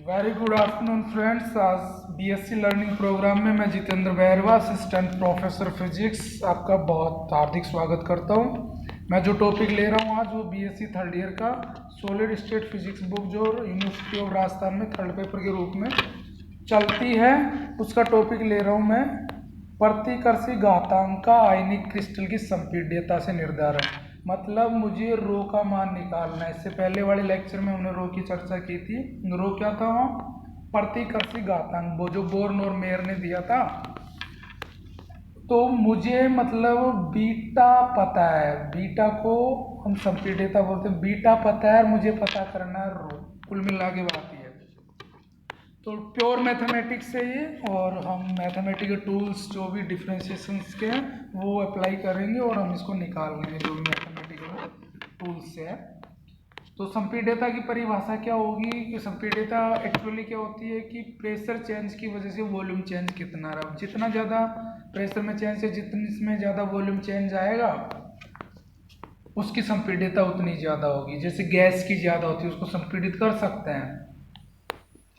Very good afternoon friends. आज BSc learning programme में मैं Jitendra Bairwa, assistant professor physics, आपका बहुत हार्दिक स्वागत करता हूं। मैं जो टॉपिक ले रहा हूं आज वो बीएससी थर्ड ईयर का सॉलिड स्टेट फिजिक्स बुक जो यूनिवर्सिटी ऑफ राजस्थान में थर्ड पेपर के रूप में चलती है, उसका टॉपिक ले रहा हूँ मैं। प्रतिकर्षी घातांक का आयनिक क्रिस्टल की संपीड्यता से निर्धारण, मतलब मुझे रो का मान निकालना है। इससे पहले वाले लेक्चर में हमने रो की चर्चा की थी। रो क्या था वहाँ? प्रतिकर्षी घातांक, वो जो बोर्न और मेयर ने दिया था। तो मुझे मतलब बीटा पता है, बीटा को हम संपीड्यता बोलते हैं। बीटा पता है और मुझे पता करना है रो। कुल मिला के बात ही है। तो प्योर मैथमेटिक्स है ये, और हम मैथमेटिकल टूल्स जो भी डिफ्रेंशिएशंस के हैं वो अप्लाई करेंगे और हम इसको निकाल लेंगे जो भी मैथमेटिकल टूल्स से है। तो संपीड्यता की परिभाषा क्या होगी कि संपीड्यता एक्चुअली क्या होती है कि प्रेशर चेंज की वजह से वॉल्यूम चेंज कितना रहा। जितना ज़्यादा प्रेशर में चेंज है, जितने ज़्यादा वॉल्यूम चेंज आएगा उसकी संपीड्यता उतनी ज़्यादा होगी। जैसे गैस की ज़्यादा होती है उसको संपीडित कर सकते हैं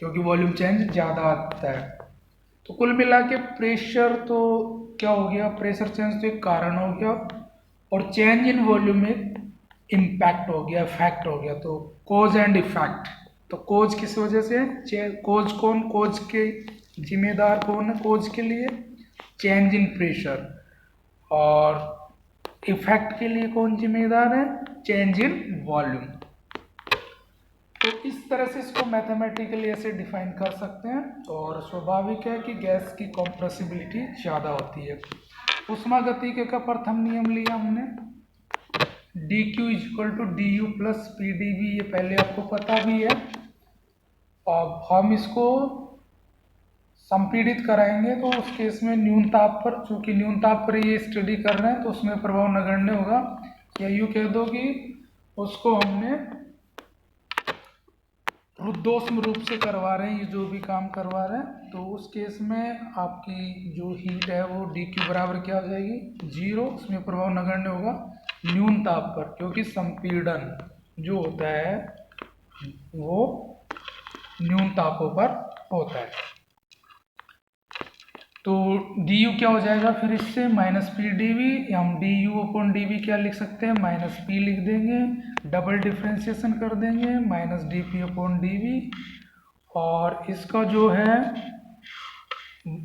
क्योंकि वॉल्यूम चेंज ज़्यादा आता है। तो कुल मिला के प्रेशर तो क्या हो गया, प्रेशर चेंज तो एक कारण हो गया और चेंज इन वॉल्यूम एक इम्पैक्ट हो गया, इफेक्ट हो गया। तो कोज एंड इफेक्ट। तो कोज किस वजह से, कोज कौन, कोज के जिम्मेदार कौन है कोज के लिए? Change in pressure. और इफेक्ट के लिए कौन जिम्मेदार है? Change in volume. तो इस तरह से इसको मैथमेटिकली ऐसे डिफाइन कर सकते हैं। और स्वाभाविक है कि गैस की कॉम्प्रेसिबिलिटी ज़्यादा होती है। ऊष्मागतिकी का प्रथम नियम लिया हमने, D Q equal to D U plus P D V, ये पहले आपको पता भी है। अब हम इसको संपीड़ित कराएंगे तो उस केस में न्यून ताप पर, चूंकि न्यून ताप पर ये स्टडी कर रहे हैं तो उसमें प्रभाव नगण्य होगा। या यूँ कह दो कि उसको हमने रुद्धोष्म रूप से करवा रहे हैं, ये जो भी काम करवा रहे हैं। तो उस केस में आपकी जो हीट है वो डी क्यू बराबर क्या हो जाएगी? 0। उसमें प्रभाव नगण्य होगा न्यून ताप पर, क्योंकि संपीड़न जो होता है वो न्यून तापों पर होता है। तो डी यू क्या हो जाएगा फिर इससे? Minus P D V. हम D U upon D V क्या लिख सकते हैं? माइनस पी लिख देंगे, डबल डिफ्रेंशिएशन कर देंगे, minus D P upon D V. और इसका जो है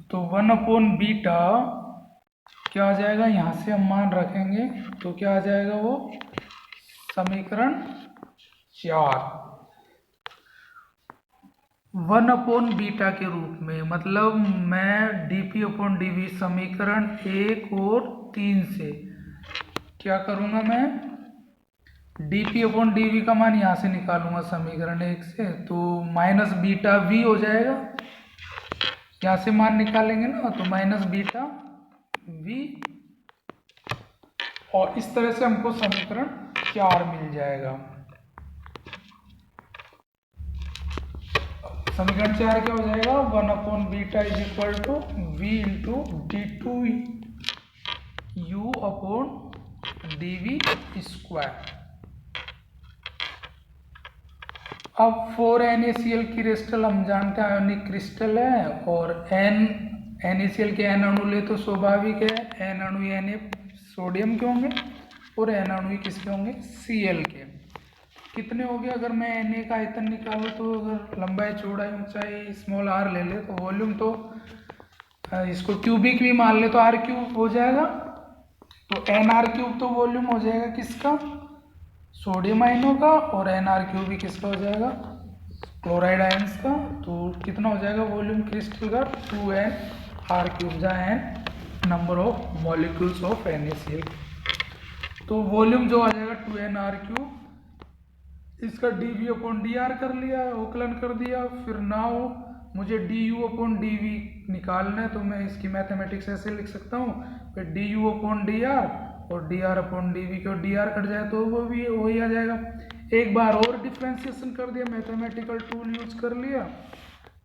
तो 1 अपॉन बीटा क्या आ जाएगा? यहाँ से हम मान रखेंगे तो क्या आ जाएगा वो? समीकरण 4 1 अपॉन बीटा के रूप में। मतलब मैं D P upon D V समीकरण 1 और 3 से क्या करूँगा? मैं D P upon D V का मान यहाँ से निकालूंगा समीकरण 1 से, तो माइनस बीटा वी हो जाएगा। यहाँ से मान निकालेंगे ना, तो माइनस बीटा वी। और इस तरह से हमको समीकरण 4 मिल जाएगा। समीकरण 4 क्या हो जाएगा? 1 upon beta is equal to V into D two U upon D V square. अब 4NaCl क्रिस्टल हम जानते हैं आयोनिक क्रिस्टल है, और NaCl के N अणु ले तो स्वाभाविक है N अणु Na सोडियम के होंगे और N अणु किसके होंगे? Cl के। कितने हो गए? अगर मैं Na का आयतन निकालूँ तो अगर लंबाई चौड़ाई ऊंचाई स्मॉल r ले ले तो वॉल्यूम तो इसको क्यूबिक भी मान ले तो r क्यूब हो जाएगा। तो Nr क्यूब तो वॉल्यूम हो जाएगा किसका? सोडियम आयनों का। और Nr क्यूब भी किसका हो जाएगा? क्लोराइड आयंस का। तो कितना हो जाएगा वॉल्यूम क्रिस्टल का? 2Nr क्यूब, जहाँ N number of molecules of NaCl। तो वॉल्यूम जो आ जाएगा 2Nr क्यूब। इसका dV अपॉन dr कर लिया, अवकलन कर दिया। फिर नाउ मुझे du अपॉन dV निकालना है, तो मैं इसकी मैथमेटिक्स ऐसे लिख सकता हूँ, फिर du अपॉन dr और dr अपॉन dV को dr कट जाए तो वो भी वही आ जाएगा। एक बार और डिफ्रेंशिएशन कर दिया, मैथमेटिकल टूल यूज कर लिया।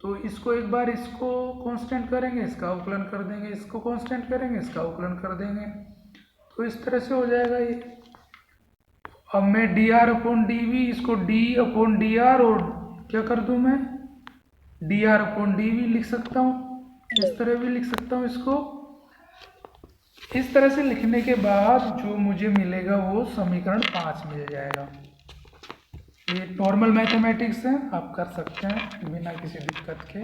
तो इसको एक बार इसको कांस्टेंट करेंगे, इसका अवकलन कर देंगे, इसको कांस्टेंट करेंगे, इसका अवकलन कर देंगे। तो इस तरह से हो जाएगा ये। अब मैं dr अपॉन dV, इसको d अपॉन dr और क्या कर दूं मैं? dr/dv लिख सकता हूँ, इस तरह भी लिख सकता हूँ इसको। इस तरह से लिखने के बाद जो मुझे मिलेगा वो समीकरण 5 मिल जाएगा। ये नॉर्मल मैथमेटिक्स है, आप कर सकते हैं बिना किसी दिक्कत के।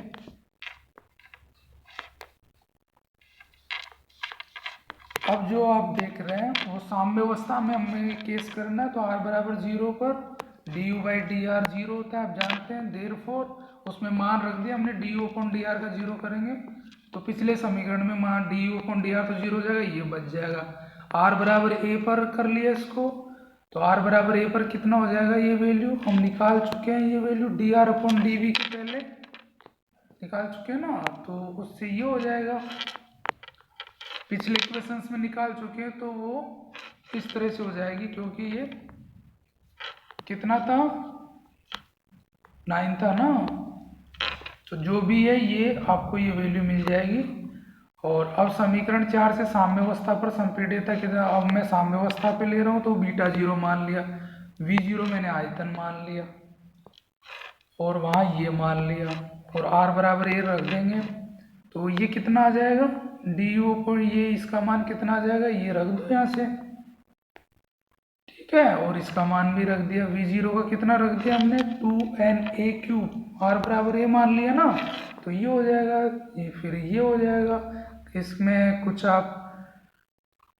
अब जो आप देख रहे हैं वो साम्य अवस्था में हमें केस करना है, तो r बराबर 0 पर du/dr 0 होता है, आप जानते हैं। देयरफॉर उसमें मान रख दिया हमने, du/dr का 0 करेंगे तो पिछले समीकरण में मान du/dr तो 0 हो जाएगा, ये बच जाएगा। r बराबर a पर कर लिया इसको, तो r बराबर a पर कितना हो जाएगा, ये वैल्यू हम निकाल चुके हैं। ये वैल्यू dr/dv के पहले निकाल चुके हैं ना, तो उससे ये हो जाएगा। पिछले इक्वेशंस में निकाल चुके हैं तो वो इस तरह से हो जाएगी, क्योंकि ये कितना था, 9 था ना, तो जो भी है ये आपको ये वैल्यू मिल जाएगी। और अब समीकरण 4 से साम्यावस्था पर संपीड्यता कितना, अब मैं साम्यावस्था पे ले रहा हूँ तो β0 मान लिया, v0 मैंने आयतन मान लिया और वहाँ ये मान लिया, और r बराबर a रख देंगे तो ये कितना आ जाएगा, du पर ये इसका मान कितना आ जाएगा, ये रख दो यहाँ से, ठीक है। और इसका मान भी रख दिया, v0 का कितना रख दिया हमने, 2na³, r बराबर a मान लिया ना, तो ये हो जाएगा, ये फिर ये हो जाएगा। इसमें कुछ आप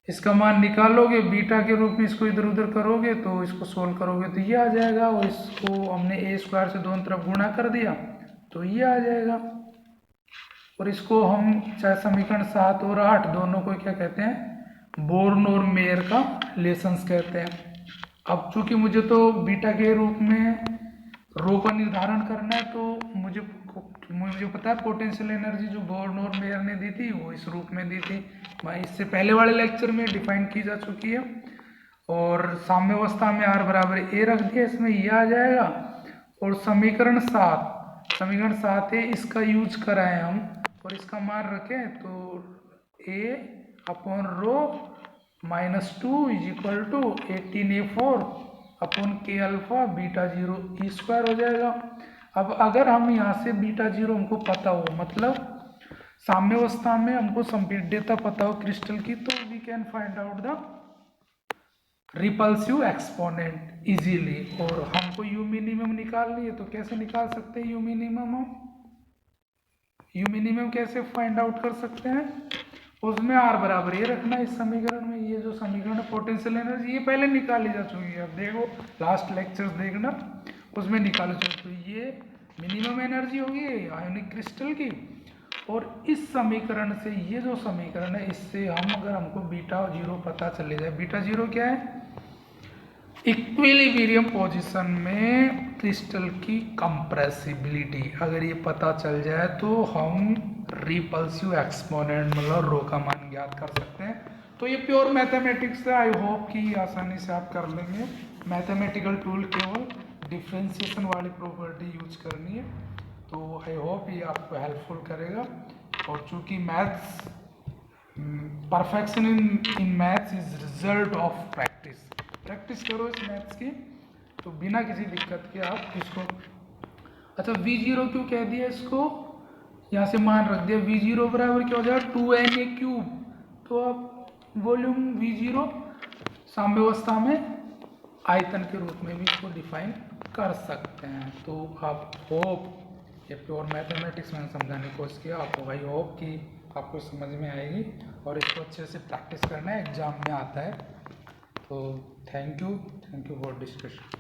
इसका मान निकालोगे बीटा के रूप में, इसको इधर उधर करोगे तो इसको सोल्व करोगे तो ये आ जाएगा, और इसको हमने a² से दोनों तरफ गुणा कर दिया तो ये आ जाएगा। और इसको हम चाहे समीकरण 7 और 8 दोनों को क्या कहते हैं, बोर्न और मेयर का रिलेशंस कहते हैं। अब चूंकि मुझे तो बीटा के रूप में रो का निर्धारण करना है, तो मुझे पता है पोटेंशियल एनर्जी जो बोर्न और मेयर ने दी थी वो इस रूप में दी थी, मैं इससे पहले वाले लेक्चर में डिफाइन की जा चुकी है। और साम्यावस्था में r बराबर a रख दिया, इसमें ये आ जाएगा। और समीकरण 7 है, इसका यूज कराएं हम और इसका मान रखें तो a/रो -2 = 18a4/k अल्फा β0 e² हो जाएगा। अब अगर हम यहाँ से β0 हमको पता हो, मतलब साम्यावस्था में हमको संपीड्यता पता हो क्रिस्टल की, तो we can find out the repulsive exponent easily. और हमको यू मिनिमम निकालनी है, तो कैसे निकाल सकते हैं यू मिनिमम, हम यू मिनिमम कैसे फाइंड आउट कर सकते हैं, उसमें r बराबर ये रखना है। इस समीकरण में ये जो समीकरण है पोटेंशियल एनर्जी ये पहले निकाली जा चुकी है, अब देखो लास्ट लेक्चर्स देखना उसमें निकाल चुके, तो ये मिनिमम एनर्जी होगी आयोनिक क्रिस्टल की। और इस समीकरण से ये जो समीकरण है इससे हम अगर हमको β0 पता चले जाए, β0 क्या है, इक्विलिब्रियम पोजीशन में क्रिस्टल की कंप्रेसिबिलिटी, अगर ये पता चल जाए तो हम रिपल्सिव एक्सपोनेंट मतलब रो का मान ज्ञात कर सकते हैं। तो ये प्योर मैथमेटिक्स है, आई होप कि आसानी से आप कर लेंगे। मैथमेटिकल टूल केवल डिफ्रेंशिएशन वाली प्रॉपर्टी यूज करनी है, तो आई होप ये आपको हेल्पफुल करेगा। और चूंकि maths perfection in maths is result of practice करो इस मैथ्स की, तो बिना किसी दिक्कत के आप इसको। अच्छा v0 क्यों कह दिया इसको, यहाँ से मान रख दिया, v0 बराबर क्या हो जाएगा 2na³, तो आप वॉल्यूम v0 साम्यावस्था में आयतन के रूप में भी इसको डिफाइन कर सकते हैं। तो आप होप ये प्योर मैथमेटिक्स में समझाने की कोशिश किया, आपको आई होप कि आपको समझ में आएगी और इसको अच्छे से प्रैक्टिस करना है, एग्जाम में आता है। तो थैंक यू फॉर डिस्कशन।